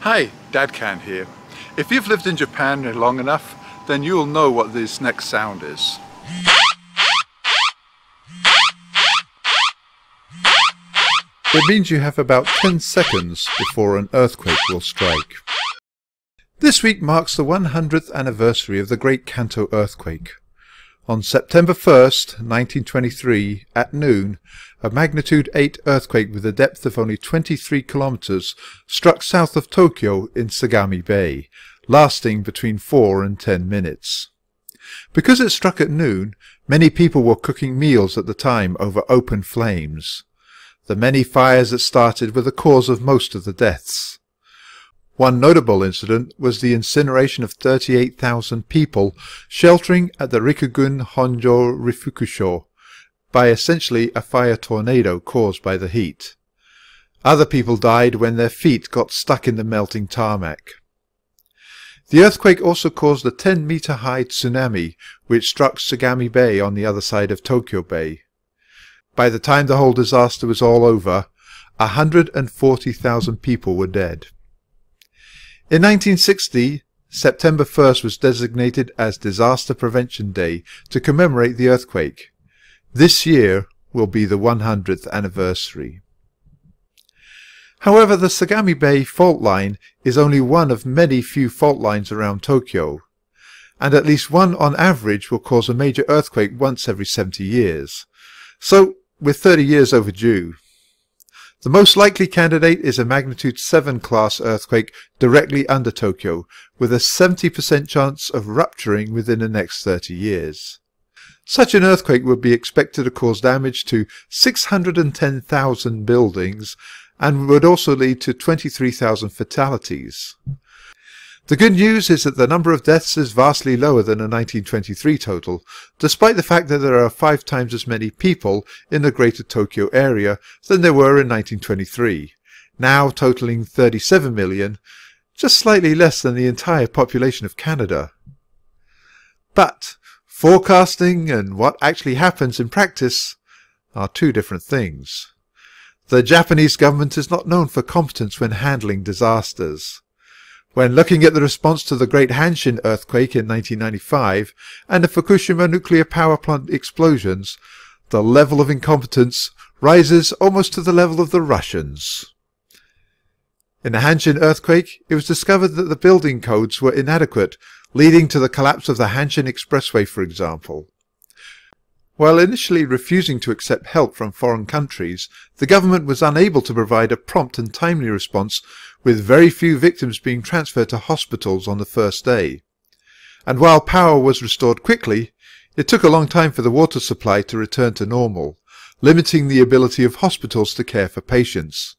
Hi, Dadcan here. If you've lived in Japan long enough, then you'll know what this next sound is. It means you have about 10 seconds before an earthquake will strike. This week marks the 100th anniversary of the Great Kanto earthquake. On September 1st, 1923, at noon, a magnitude 8 earthquake with a depth of only 23 kilometers struck south of Tokyo in Sagami Bay, lasting between 4 and 10 minutes. Because it struck at noon, many people were cooking meals at the time over open flames. The many fires that started were the cause of most of the deaths. One notable incident was the incineration of 38,000 people sheltering at the Rikugun Honjo Rifukusho by essentially a fire tornado caused by the heat. Other people died when their feet got stuck in the melting tarmac. The earthquake also caused a 10-meter-high tsunami which struck Sagami Bay on the other side of Tokyo Bay. By the time the whole disaster was all over, 140,000 people were dead. In 1960, September 1st was designated as Disaster Prevention Day to commemorate the earthquake. This year will be the 100th anniversary. However, the Sagami Bay fault line is only one of many few fault lines around Tokyo, and at least one on average will cause a major earthquake once every 70 years. So, we're 30 years overdue. The most likely candidate is a magnitude 7 class earthquake directly under Tokyo, with a 70% chance of rupturing within the next 30 years. Such an earthquake would be expected to cause damage to 610,000 buildings and would also lead to 23,000 fatalities. The good news is that the number of deaths is vastly lower than the 1923 total, despite the fact that there are 5 times as many people in the Greater Tokyo area than there were in 1923, now totaling 37 million, just slightly less than the entire population of Canada. But forecasting and what actually happens in practice are two different things. The Japanese government is not known for competence when handling disasters. When looking at the response to the Great Hanshin earthquake in 1995 and the Fukushima nuclear power plant explosions, the level of incompetence rises almost to the level of the Russians. In the Hanshin earthquake, it was discovered that the building codes were inadequate, leading to the collapse of the Hanshin Expressway, for example. While initially refusing to accept help from foreign countries, the government was unable to provide a prompt and timely response, with very few victims being transferred to hospitals on the first day. And while power was restored quickly, it took a long time for the water supply to return to normal, limiting the ability of hospitals to care for patients.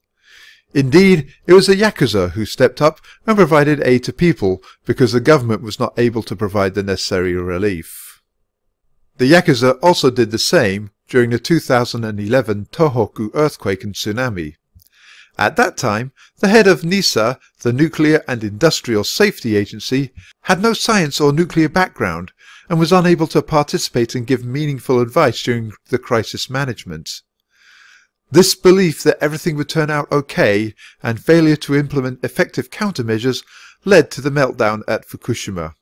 Indeed, it was the Yakuza who stepped up and provided aid to people because the government was not able to provide the necessary relief. The Yakuza also did the same during the 2011 Tohoku earthquake and tsunami. At that time, the head of NISA, the Nuclear and Industrial Safety Agency, had no science or nuclear background and was unable to participate and give meaningful advice during the crisis management. This belief that everything would turn out okay and failure to implement effective countermeasures led to the meltdown at Fukushima.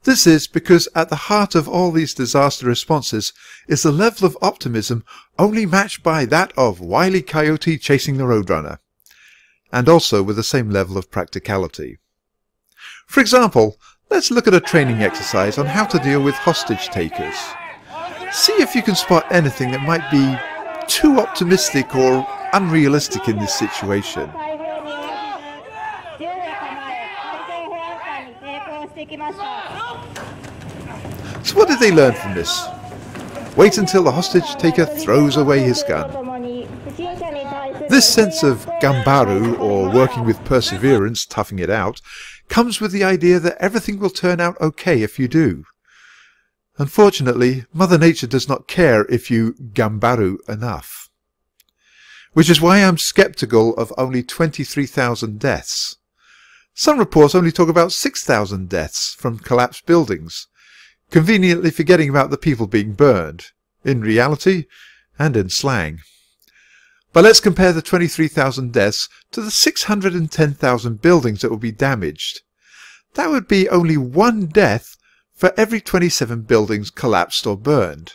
This is because at the heart of all these disaster responses is the level of optimism only matched by that of Wile E. Coyote chasing the Roadrunner, and also with the same level of practicality. For example, let's look at a training exercise on how to deal with hostage takers. See if you can spot anything that might be too optimistic or unrealistic in this situation. So what did they learn from this? Wait until the hostage taker throws away his gun. This sense of gambaru, or working with perseverance, toughing it out, comes with the idea that everything will turn out okay if you do. Unfortunately, Mother Nature does not care if you gambaru enough. Which is why I'm skeptical of only 23,000 deaths. Some reports only talk about 6,000 deaths from collapsed buildings, conveniently forgetting about the people being burned, in reality and in slang. But let's compare the 23,000 deaths to the 610,000 buildings that will be damaged. That would be only one death for every 27 buildings collapsed or burned.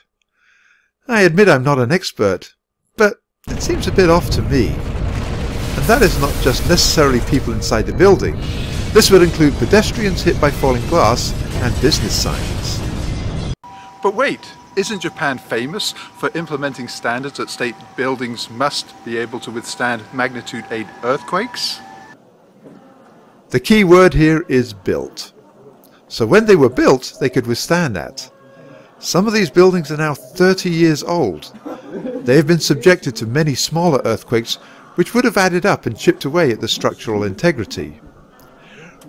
I admit I'm not an expert, but it seems a bit off to me. And that is not just necessarily people inside the building. This would include pedestrians hit by falling glass and business signs. But wait, isn't Japan famous for implementing standards that state buildings must be able to withstand magnitude 8 earthquakes? The key word here is built. So when they were built, they could withstand that. Some of these buildings are now 30 years old. They have been subjected to many smaller earthquakes which would have added up and chipped away at the structural integrity.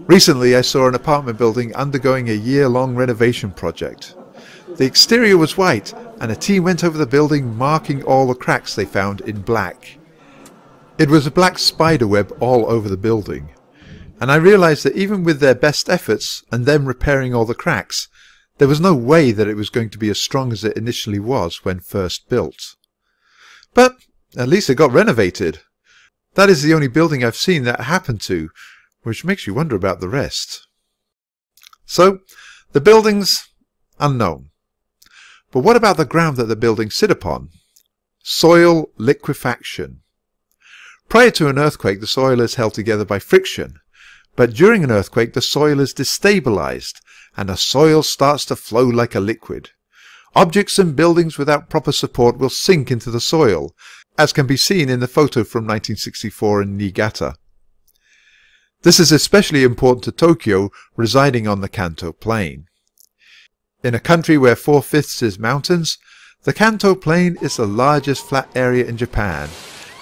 Recently I saw an apartment building undergoing a year-long renovation project. The exterior was white and a team went over the building marking all the cracks they found in black. It was a black spider web all over the building. And I realized that even with their best efforts and them repairing all the cracks, there was no way that it was going to be as strong as it initially was when first built. But at least it got renovated. That is the only building I've seen that happened to, which makes you wonder about the rest. So, the buildings, unknown. But what about the ground that the buildings sit upon? Soil liquefaction. Prior to an earthquake, the soil is held together by friction. But during an earthquake, the soil is destabilized, and the soil starts to flow like a liquid. Objects and buildings without proper support will sink into the soil, as can be seen in the photo from 1964 in Niigata. This is especially important to Tokyo, residing on the Kanto Plain. In a country where 4/5 is mountains, the Kanto Plain is the largest flat area in Japan,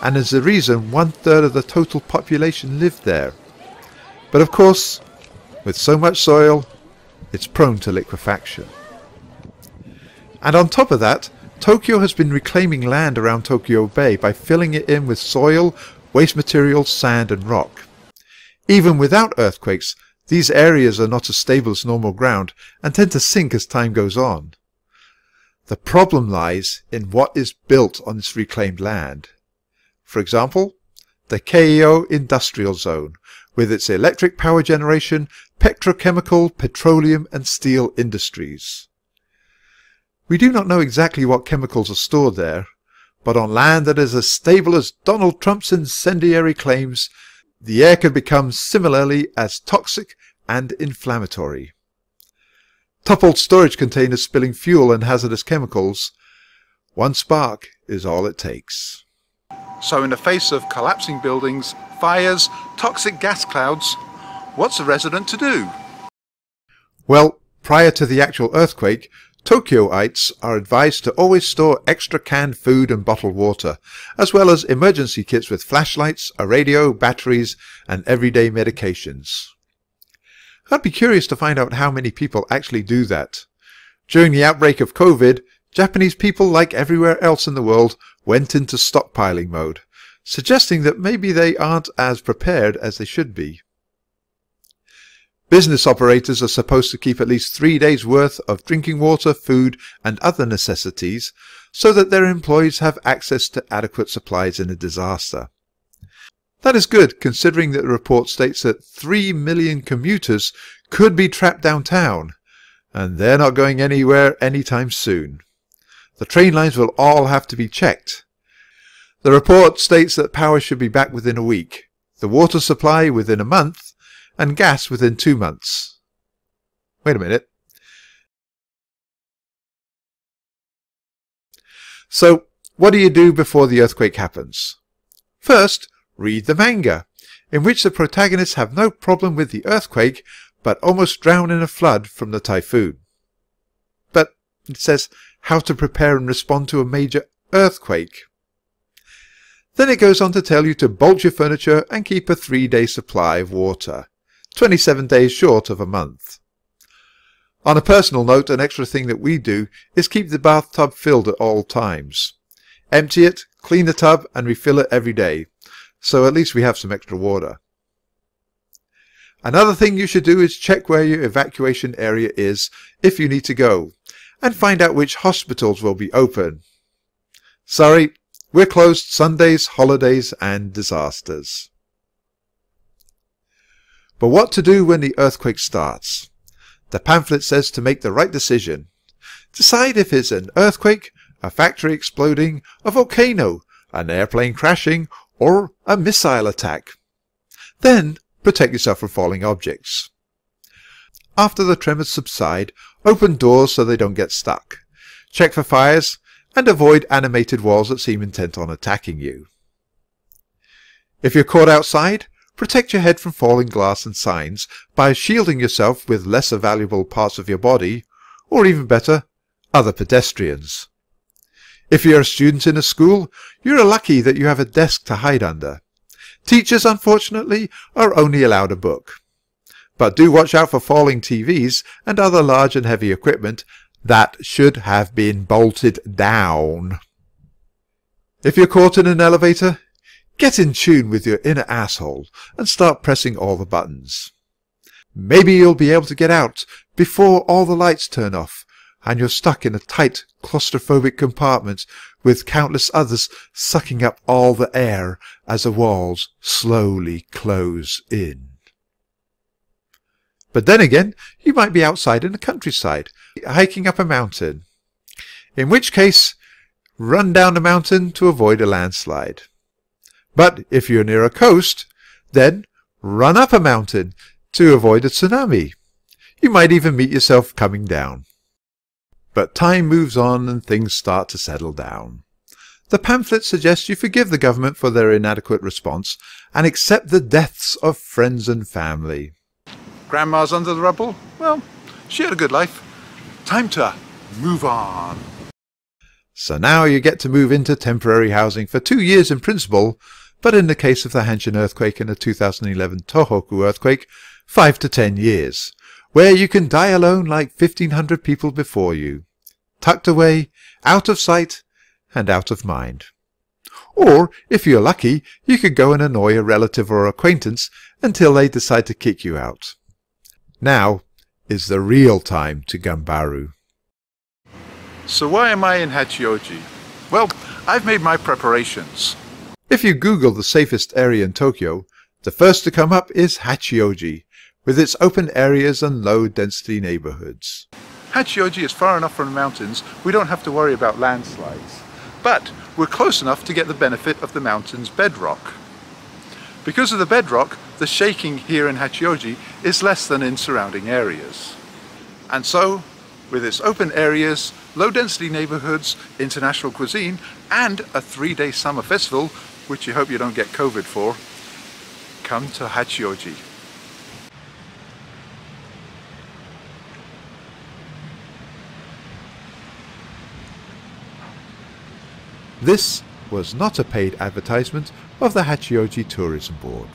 and is the reason 1/3 of the total population live there. But of course, with so much soil, it's prone to liquefaction. And on top of that, Tokyo has been reclaiming land around Tokyo Bay by filling it in with soil, waste materials, sand and rock. Even without earthquakes, these areas are not as stable as normal ground and tend to sink as time goes on. The problem lies in what is built on this reclaimed land. For example, the Keio Industrial Zone, with its electric power generation, petrochemical, petroleum and steel industries. We do not know exactly what chemicals are stored there, but on land that is as stable as Donald Trump's incendiary claims, the air could become similarly as toxic and inflammatory. Toppled storage containers spilling fuel and hazardous chemicals, one spark is all it takes. So in the face of collapsing buildings, fires, toxic gas clouds, what's a resident to do? Well, prior to the actual earthquake, Tokyoites are advised to always store extra canned food and bottled water, as well as emergency kits with flashlights, a radio, batteries, and everyday medications. I'd be curious to find out how many people actually do that. During the outbreak of COVID, Japanese people, like everywhere else in the world, went into stockpiling mode, suggesting that maybe they aren't as prepared as they should be. Business operators are supposed to keep at least 3 days' worth of drinking water, food, and other necessities so that their employees have access to adequate supplies in a disaster. That is good, considering that the report states that 3 million commuters could be trapped downtown, and they're not going anywhere anytime soon. The train lines will all have to be checked. The report states that power should be back within a week, the water supply within a month, and gas within 2 months. Wait a minute. So, what do you do before the earthquake happens? First, read the manga, in which the protagonists have no problem with the earthquake, but almost drown in a flood from the typhoon. But it says how to prepare and respond to a major earthquake. Then it goes on to tell you to bolt your furniture and keep a 3-day supply of water, 27 days short of a month. On a personal note, an extra thing that we do is keep the bathtub filled at all times. Empty it, clean the tub and refill it every day, so at least we have some extra water. Another thing you should do is check where your evacuation area is if you need to go, and find out which hospitals will be open. Sorry, We're closed Sundays, holidays and disasters. But what to do when the earthquake starts? The pamphlet says to make the right decision. Decide if it's an earthquake, a factory exploding, a volcano, an airplane crashing, or a missile attack. Then protect yourself from falling objects. After the tremors subside, open doors so they don't get stuck. Check for fires and avoid animated walls that seem intent on attacking you. If you're caught outside, protect your head from falling glass and signs by shielding yourself with lesser valuable parts of your body, or even better, other pedestrians. If you're a student in a school, you're lucky that you have a desk to hide under. Teachers, unfortunately, are only allowed a book. But do watch out for falling TVs and other large and heavy equipment that should have been bolted down. If you're caught in an elevator, get in tune with your inner asshole and start pressing all the buttons. Maybe you'll be able to get out before all the lights turn off and you're stuck in a tight, claustrophobic compartment with countless others sucking up all the air as the walls slowly close in. But then again, you might be outside in the countryside, hiking up a mountain. In which case, run down the mountain to avoid a landslide. But if you're near a coast, then run up a mountain to avoid a tsunami. You might even meet yourself coming down. But time moves on and things start to settle down. The pamphlet suggests you forgive the government for their inadequate response and accept the deaths of friends and family. Grandma's under the rubble? Well, she had a good life. Time to move on. So now you get to move into temporary housing for 2 years in principle, but in the case of the Hanshin earthquake and the 2011 Tohoku earthquake, 5 to 10 years, where you can die alone like 1,500 people before you, tucked away, out of sight and out of mind. Or, if you're lucky, you could go and annoy a relative or acquaintance until they decide to kick you out. Now is the real time to Gambaru. So why am I in Hachioji? Well, I've made my preparations. If you Google the safest area in Tokyo, the first to come up is Hachioji, with its open areas and low-density neighborhoods. Hachioji is far enough from the mountains we don't have to worry about landslides. But we're close enough to get the benefit of the mountain's bedrock. Because of the bedrock, the shaking here in Hachioji is less than in surrounding areas. And so, with its open areas, low-density neighborhoods, international cuisine, and a 3-day summer festival, which you hope you don't get COVID for, come to Hachioji. This was not a paid advertisement of the Hachioji Tourism Board.